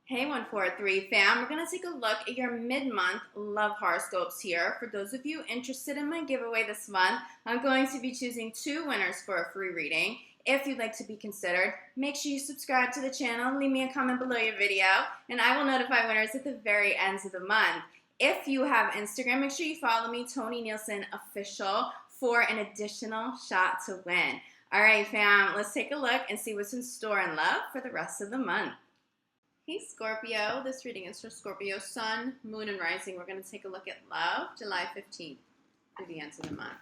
Hey 143 fam, we're going to take a look at your mid-month love horoscopes here. For those of you interested in my giveaway this month, I'm going to be choosing 2 winners for a free reading. If you'd like to be considered, make sure you subscribe to the channel, leave me a comment below your video, and I will notify winners at the very end of the month. If you have Instagram, make sure you follow me, Tony Nielsen Official, for an additional shot to win. All right fam, let's take a look and see what's in store in love for the rest of the month. Hey Scorpio, this reading is for Scorpio Sun, Moon, and Rising. We're going to take a look at love, July 15th through the end of the month.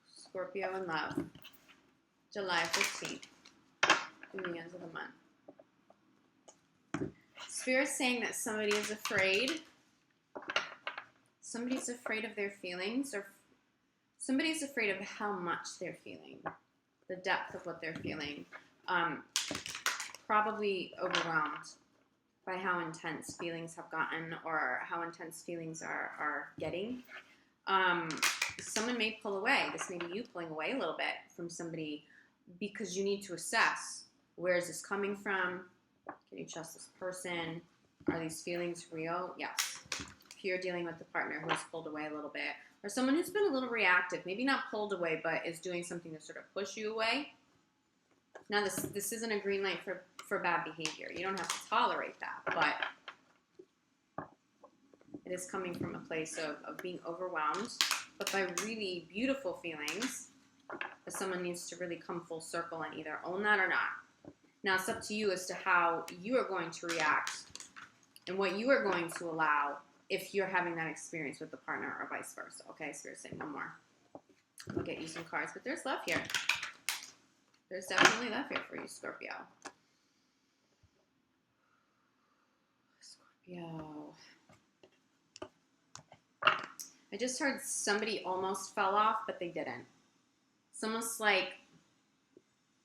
Scorpio in love, July 15th through the end of the month. Spirit's saying that somebody is afraid. Somebody's afraid of their feelings, or somebody's afraid of how much they're feeling. The depth of what they're feeling, probably overwhelmed by how intense feelings have gotten or how intense feelings are getting. Someone may pull away. This may be you pulling away a little bit from somebody because you need to assess, where is this coming from? Can you trust this person? Are these feelings real? Yes. If you're dealing with a partner who's pulled away a little bit, or someone who's been a little reactive, maybe not pulled away, but is doing something to sort of push you away. Now, this isn't a green light for bad behavior. You don't have to tolerate that, but it is coming from a place of being overwhelmed, but by really beautiful feelings, that someone needs to really come full circle and either own that or not. Now, it's up to you as to how you are going to react and what you are going to allow if you're having that experience with the partner or vice versa. Okay, Spirit, say one more. We'll get you some cards, but there's love here. There's definitely love here for you, Scorpio. Scorpio. I just heard somebody almost fell off, but they didn't. It's almost like,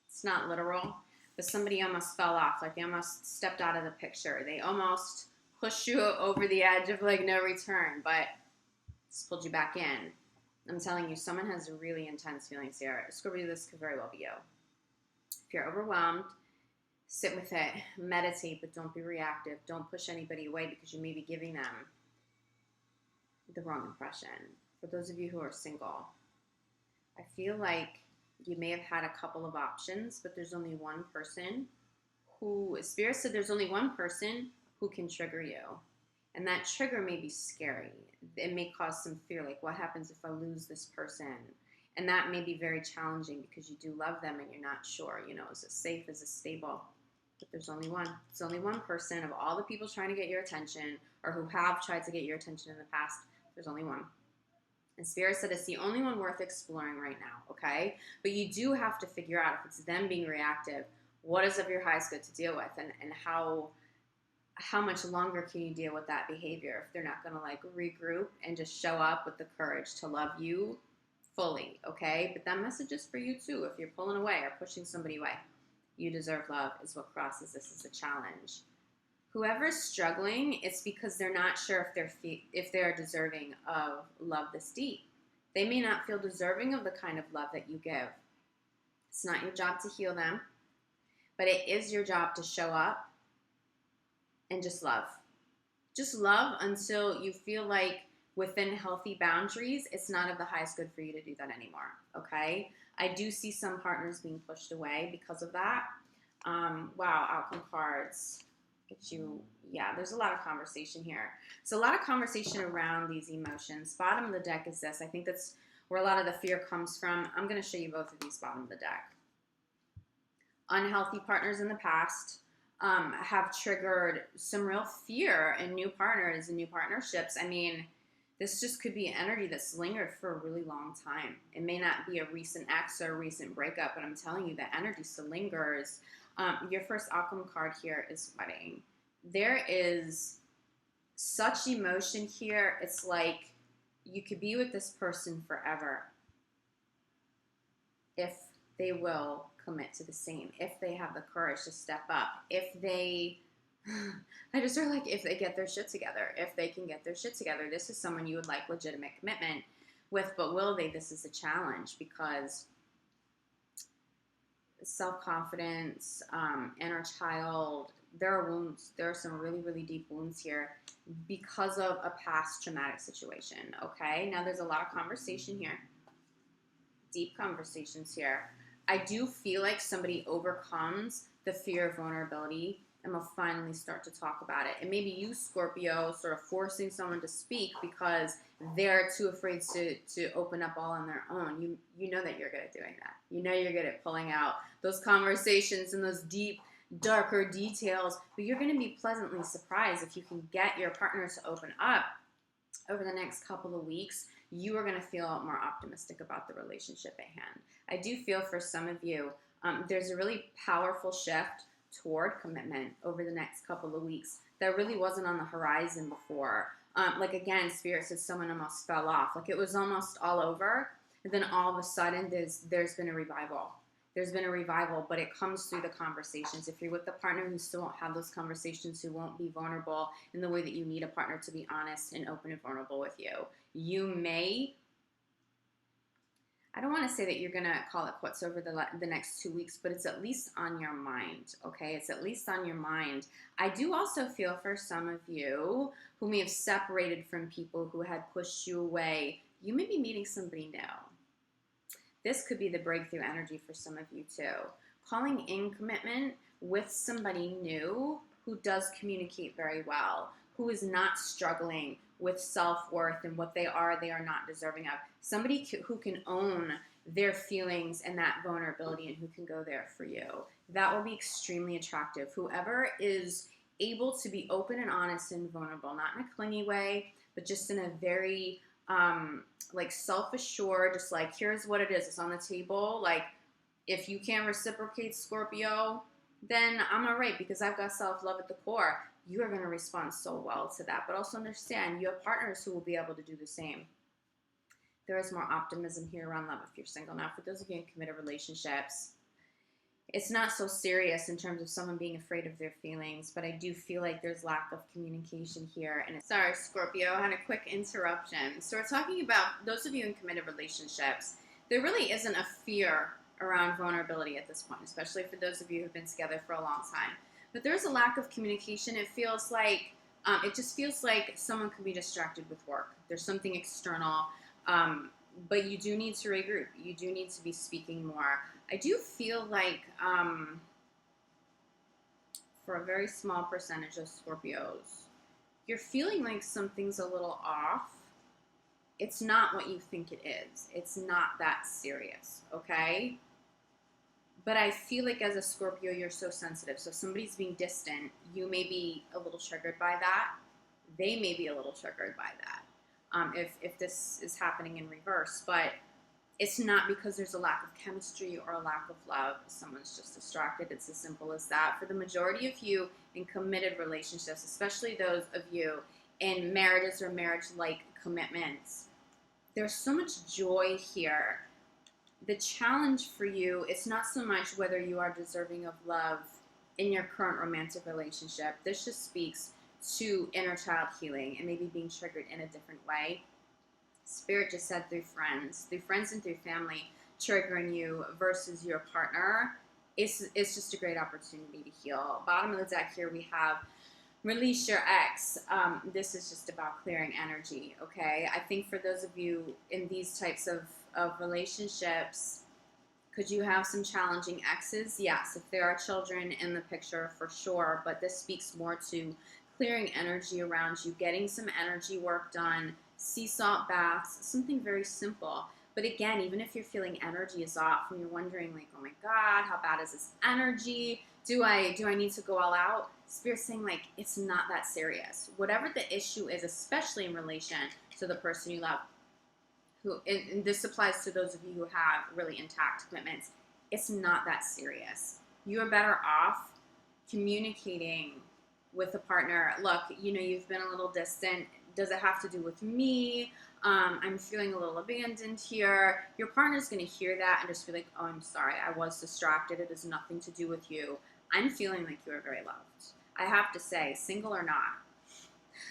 it's not literal, but somebody almost fell off, like they almost stepped out of the picture. They almost pushed you over the edge of like no return, but it's pulled you back in. I'm telling you, someone has really intense feelings here. Scorpio, this could very well be you. If you're overwhelmed, sit with it, meditate, but don't be reactive. Don't push anybody away because you may be giving them the wrong impression. For those of you who are single, I feel like you may have had a couple of options, but there's only one person who, Spirit said there's only one person who can trigger you. And that trigger may be scary. It may cause some fear, like what happens if I lose this person? And that may be very challenging because you do love them and you're not sure, is it safe, is it stable? But there's only one. It's only one person of all the people trying to get your attention or who have tried to get your attention in the past. There's only one. And Spirit said it's the only one worth exploring right now, okay? But you do have to figure out if it's them being reactive, what is of your highest good to deal with, and how much longer can you deal with that behavior if they're not going to like regroup and just show up with the courage to love you fully, okay? But that message is for you too. If you're pulling away or pushing somebody away, you deserve love is what crosses this as a challenge. Whoever's struggling, it's because they're not sure if they're deserving of love this deep. They may not feel deserving of the kind of love that you give. It's not your job to heal them, but it is your job to show up and just love. Just love until you feel like within healthy boundaries, it's not of the highest good for you to do that anymore, okay? I do see some partners being pushed away because of that. Wow, outcome cards. Get you, yeah, there's a lot of conversation here. So a lot of conversation around these emotions. Bottom of the deck is this. I think that's where a lot of the fear comes from. I'm going to show you both of these bottom of the deck. Unhealthy partners in the past have triggered some real fear in new partners and new partnerships. I mean, this just could be an energy that's lingered for a really long time. It may not be a recent ex or a recent breakup, but I'm telling you, the energy still lingers. Your first outcome card here is wedding. There is such emotion here. It's like you could be with this person forever if they will commit to the same, if they have the courage to step up, if they, I just feel like if they get their shit together, if they can get their shit together, this is someone you would like legitimate commitment with, but will they? This is a challenge because self-confidence, inner child. There are wounds. There are some really, really deep wounds here because of a past traumatic situation. Okay, now there's a lot of conversation here, deep conversations here. I do feel like somebody overcomes the fear of vulnerability and will finally start to talk about it. And maybe you, Scorpio, sort of forcing someone to speak because they're too afraid to open up all on their own. You know that you're good at doing that. You know you're good at pulling out those conversations and those deep, darker details, but you're going to be pleasantly surprised if you can get your partner to open up over the next couple of weeks. You are going to feel more optimistic about the relationship at hand. I do feel for some of you, there's a really powerful shift toward commitment over the next couple of weeks that really wasn't on the horizon before. Like again, Spirit said someone almost fell off. Like it was almost all over. And then all of a sudden there's been a revival. There's been a revival, but it comes through the conversations. If you're with a partner who still won't have those conversations, who won't be vulnerable in the way that you need a partner to be honest and open and vulnerable with you, you may, I don't want to say that you're going to call it quits over the next 2 weeks, but it's at least on your mind, okay? It's at least on your mind. I do also feel for some of you who may have separated from people who had pushed you away, you may be meeting somebody new. This could be the breakthrough energy for some of you too. Calling in commitment with somebody new who does communicate very well, who is not struggling with self-worth and what they are not deserving of. Somebody who can own their feelings and that vulnerability and who can go there for you. That will be extremely attractive. Whoever is able to be open and honest and vulnerable, not in a clingy way, but just in a very like self-assured, just like, here's what it is, it's on the table. Like, if you can't reciprocate, Scorpio, then I'm all right because I've got self-love at the core. You are going to respond so well to that. But also understand you have partners who will be able to do the same. There is more optimism here around love if you're single. Now, for those of you in committed relationships, it's not so serious in terms of someone being afraid of their feelings, but I do feel like there's lack of communication here. And sorry, Scorpio, I had a quick interruption. So we're talking about those of you in committed relationships. There really isn't a fear around vulnerability at this point, especially for those of you who've been together for a long time. But there's a lack of communication. It feels like, it just feels like someone could be distracted with work. There's something external, but you do need to regroup. You do need to be speaking more. I do feel like for a very small percentage of Scorpios, you're feeling like something's a little off. It's not what you think it is. It's not that serious, okay? But I feel like as a Scorpio, you're so sensitive. So if somebody's being distant, you may be a little triggered by that. They may be a little triggered by that if this is happening in reverse. But it's not because there's a lack of chemistry or a lack of love. Someone's just distracted. It's as simple as that. For the majority of you in committed relationships, especially those of you in marriages or marriage-like commitments, there's so much joy here. The challenge for you, it's not so much whether you are deserving of love in your current romantic relationship. This just speaks to inner child healing and maybe being triggered in a different way. Spirit just said through friends and through family triggering you versus your partner. It's just a great opportunity to heal. Bottom of the deck here we have release your ex. This is just about clearing energy, okay? I think for those of you in these types of relationships, could you have some challenging exes? Yes, if there are children in the picture, for sure, but this speaks more to clearing energy around you, getting some energy work done, sea salt baths, something very simple. But again, even if you're feeling energy is off and you're wondering like, oh my God, how bad is this energy? Do I need to go all out? Spirit's saying like, it's not that serious. Whatever the issue is, especially in relation to the person you love, and this applies to those of you who have really intact commitments, it's not that serious. You are better off communicating with a partner. Look, you know, you've been a little distant. Does it have to do with me? I'm feeling a little abandoned here. Your partner's going to hear that and just be like, oh, I'm sorry, I was distracted. It has nothing to do with you. I'm feeling like you are very loved. I have to say, single or not,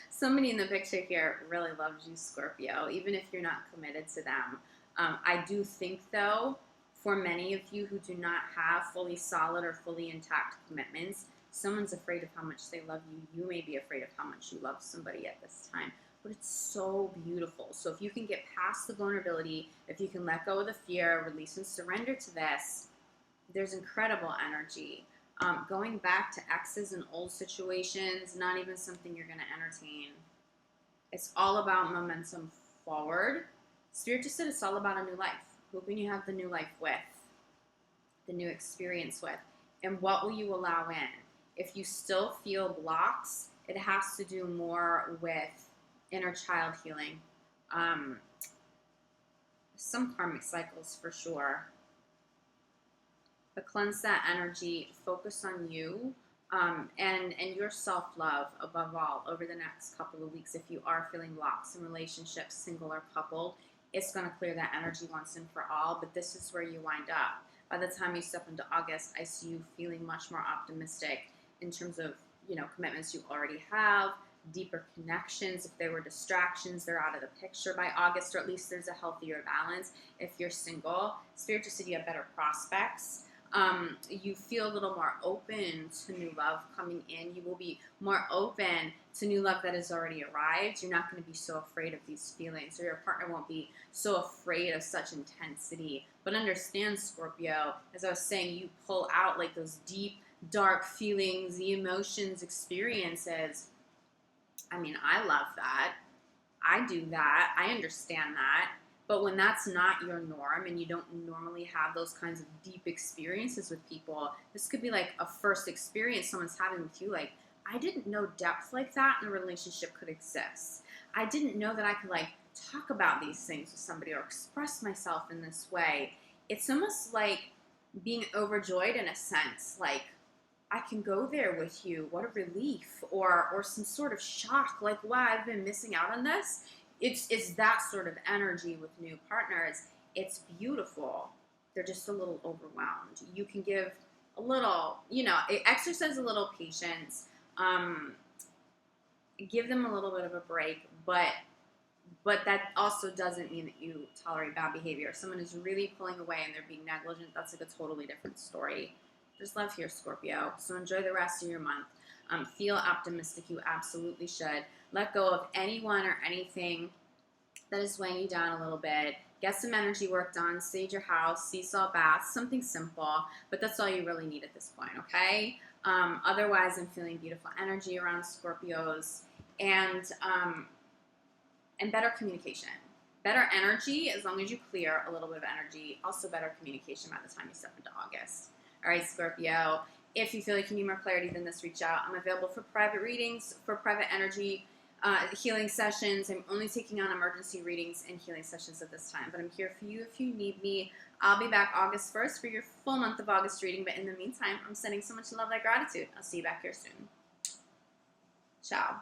somebody in the picture here really loves you, Scorpio, even if you're not committed to them. I do think, though, For many of you who do not have fully solid or fully intact commitments, someone's afraid of how much they love you. You may be afraid of how much you love somebody at this time. But it's so beautiful. So if you can get past the vulnerability, if you can let go of the fear, release and surrender to this, there's incredible energy. Going back to exes and old situations, not even something you're going to entertain. It's all about momentum forward. Spirit just said it's all about a new life. Who can you have the new life with? The new experience with? And what will you allow in? If you still feel blocks, it has to do more with inner child healing. Some karmic cycles for sure. But cleanse that energy, focus on you, and your self-love above all over the next couple of weeks. If you are feeling blocks in relationships, single or coupled, it's going to clear that energy once and for all. But this is where you wind up. By the time you step into August, I see you feeling much more optimistic in terms of, commitments you already have, deeper connections. If there were distractions, they're out of the picture by August, or at least there's a healthier balance. If you're single, Spirit just said you have better prospects. You feel a little more open to new love coming in. You will be more open to new love that has already arrived. You're not going to be so afraid of these feelings, or your partner won't be so afraid of such intensity. But understand, Scorpio, as I was saying, you pull out like those deep, dark feelings, the emotions, experiences. I mean, I love that. I do that. I understand that. But when that's not your norm and you don't normally have those kinds of deep experiences with people, this could be like a first experience someone's having with you. Like, I didn't know depth like that in a relationship could exist. I didn't know that I could talk about these things with somebody or express myself in this way. It's almost like being overjoyed in a sense. Like, I can go there with you. What a relief. Or some sort of shock. Like, wow, I've been missing out on this. It's that sort of energy with new partners. It's beautiful. They're just a little overwhelmed. You can give a little, exercise a little patience. Give them a little bit of a break, but that also doesn't mean that you tolerate bad behavior. If someone is really pulling away and they're being negligent, that's like a totally different story. There's love here, Scorpio. So enjoy the rest of your month. Feel optimistic. You absolutely should. Let go of anyone or anything that is weighing you down a little bit. Get some energy work done. Sage your house. Sea salt baths. Something simple. But that's all you really need at this point, okay? Otherwise, I'm feeling beautiful energy around Scorpios. And better communication. Better energy as long as you clear a little bit of energy. Also better communication by the time you step into August. All right, Scorpio. If you feel like you need more clarity than this, reach out. I'm available for private readings, for private energy healing sessions. I'm only taking on emergency readings and healing sessions at this time. But I'm here for you if you need me. I'll be back August 1st for your full month of August reading. But in the meantime, I'm sending so much love, like gratitude. I'll see you back here soon. Ciao.